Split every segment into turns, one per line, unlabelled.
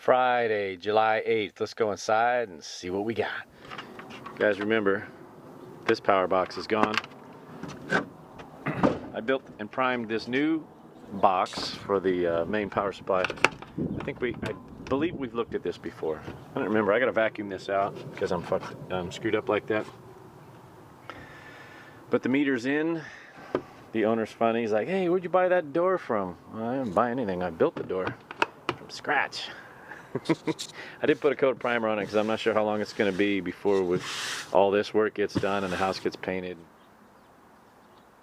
Friday, July 8th. Let's go inside and see what we got. You guys remember, this power box is gone. I built and primed this new box for the main power supply. I believe we've looked at this before. I don't remember. I gotta vacuum this out because I'm screwed up like that. But the meter's in. The owner's funny. He's like, "Hey, where'd you buy that door from?" Well, I didn't buy anything. I built the door from scratch. I did put a coat of primer on it because I'm not sure how long it's going to be before all this work gets done and the house gets painted.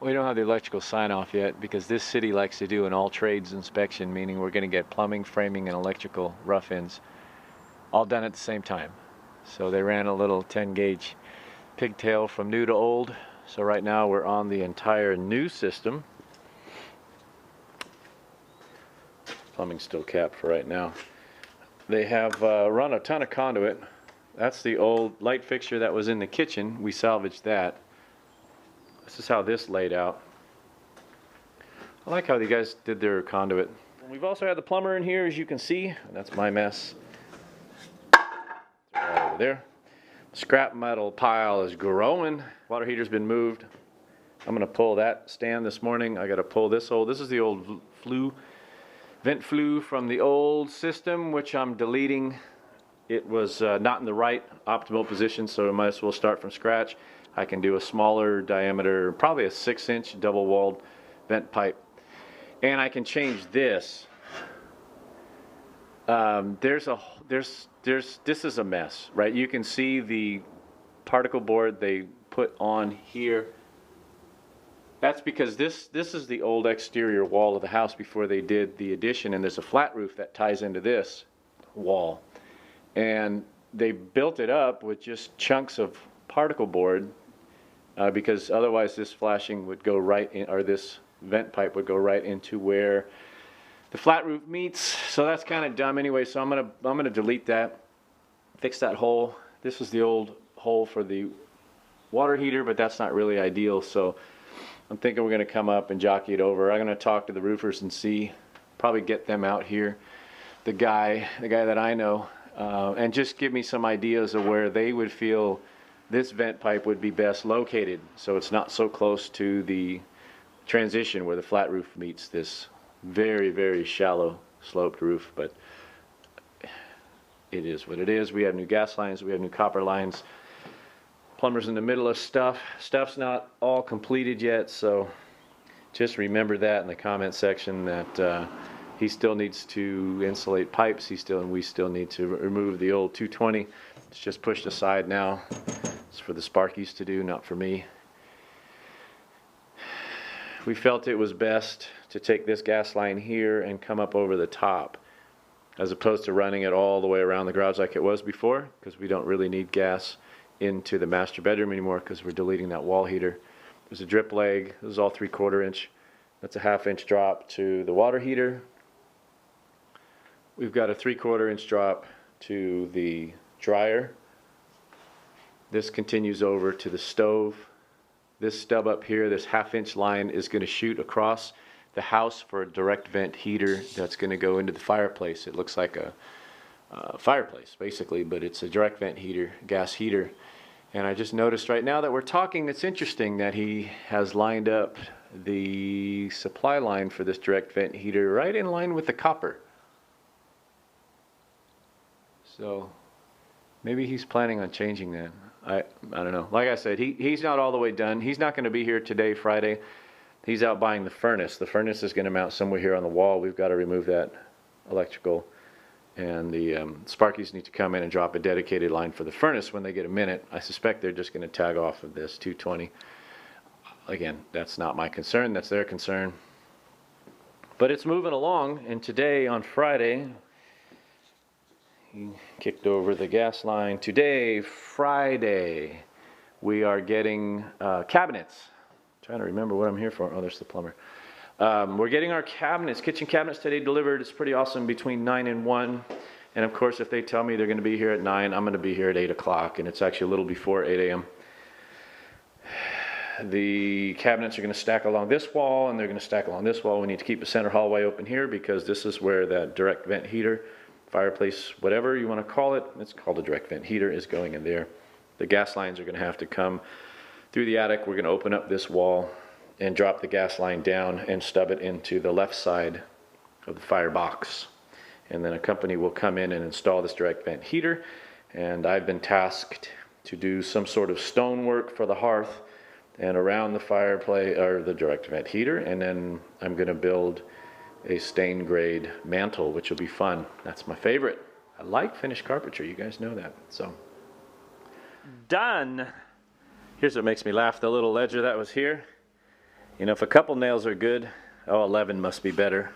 We don't have the electrical sign-off yet because this city likes to do an all-trades inspection, meaning we're going to get plumbing, framing, and electrical rough-ins all done at the same time. So they ran a little 10-gauge pigtail from new to old. So right now we're on the entire new system. Plumbing's still capped for right now. They have run a ton of conduit. That's the old light fixture that was in the kitchen. We salvaged that. This is how this laid out. I like how the guys did their conduit. We've also had the plumber in here, as you can see. That's my mess. Right over there. Scrap metal pile is growing. Water heater's been moved. I'm gonna pull that stand this morning. I gotta pull this is the old vent flue from the old system, which I'm deleting. It was not in the right optimal position, so I might as well start from scratch. I can do a smaller diameter, probably a 6-inch double-walled vent pipe. And I can change this. This is a mess, right? You can see the particle board they put on here. That's because this is the old exterior wall of the house before they did the addition, and there's a flat roof that ties into this wall. And they built it up with just chunks of particle board because otherwise this flashing would go right in, or this vent pipe would go right into where the flat roof meets. So that's kind of dumb anyway, so I'm gonna delete that, fix that hole. This was the old hole for the water heater, but that's not really ideal, so I'm thinking we're going to come up and jockey it over. I'm going to talk to the roofers and see, probably get them out here, the guy that I know, and just give me some ideas of where they would feel this vent pipe would be best located, so it's not so close to the transition where the flat roof meets this very, very shallow sloped roof. But it is what it is. We have new gas lines, we have new copper lines. Plumber's in the middle of stuff. Stuff's not all completed yet, so just remember that in the comment section that he still needs to insulate pipes. We still need to remove the old 220. It's just pushed aside now. It's for the Sparkies to do, not for me. We felt it was best to take this gas line here and come up over the top, as opposed to running it all the way around the garage like it was before, because we don't really need gas into the master bedroom anymore because we're deleting that wall heater. There's a drip leg. This is all 3/4 inch. That's a 1/2 inch drop to the water heater. We've got a 3/4 inch drop to the dryer. This continues over to the stove. This stub up here, this 1/2 inch line, is going to shoot across the house for a direct vent heater that's going to go into the fireplace. It looks like a fireplace basically, but it's a direct vent heater, gas heater. And I just noticed right now that we're talking, it's interesting that he has lined up the supply line for this direct vent heater right in line with the copper. So maybe he's planning on changing that. I don't know. Like I said, he's not all the way done. He's not going to be here today, Friday. He's out buying the furnace. The furnace is going to mount somewhere here on the wall. We've got to remove that electrical. And the Sparkies need to come in and drop a dedicated line for the furnace when they get a minute. I suspect they're just going to tag off of this 220. Again, that's not my concern, that's their concern. But it's moving along, and today on Friday, he kicked over the gas line. Today, Friday, we are getting cabinets. I'm trying to remember what I'm here for. Oh, there's the plumber. We're getting our cabinets, kitchen cabinets today delivered. It's pretty awesome, between 9 and 1. And of course, if they tell me they're going to be here at 9, I'm going to be here at 8 o'clock. And it's actually a little before 8 a.m. The cabinets are going to stack along this wall, and they're going to stack along this wall. We need to keep the center hallway open here because this is where that direct vent heater fireplace, whatever you want to call it. It's called a direct vent heater, is going in there. The gas lines are going to have to come through the attic. We're going to open up this wall and drop the gas line down and stub it into the left side of the firebox. And then a company will come in and install this direct vent heater. And I've been tasked to do some sort of stonework for the hearth and around the fireplace, or the direct vent heater. And then I'm going to build a stained grade mantle, which will be fun. That's my favorite. I like finished carpentry. You guys know that. So done. Here's what makes me laugh. The little ledger that was here. You know, if a couple nails are good, oh, 11 must be better.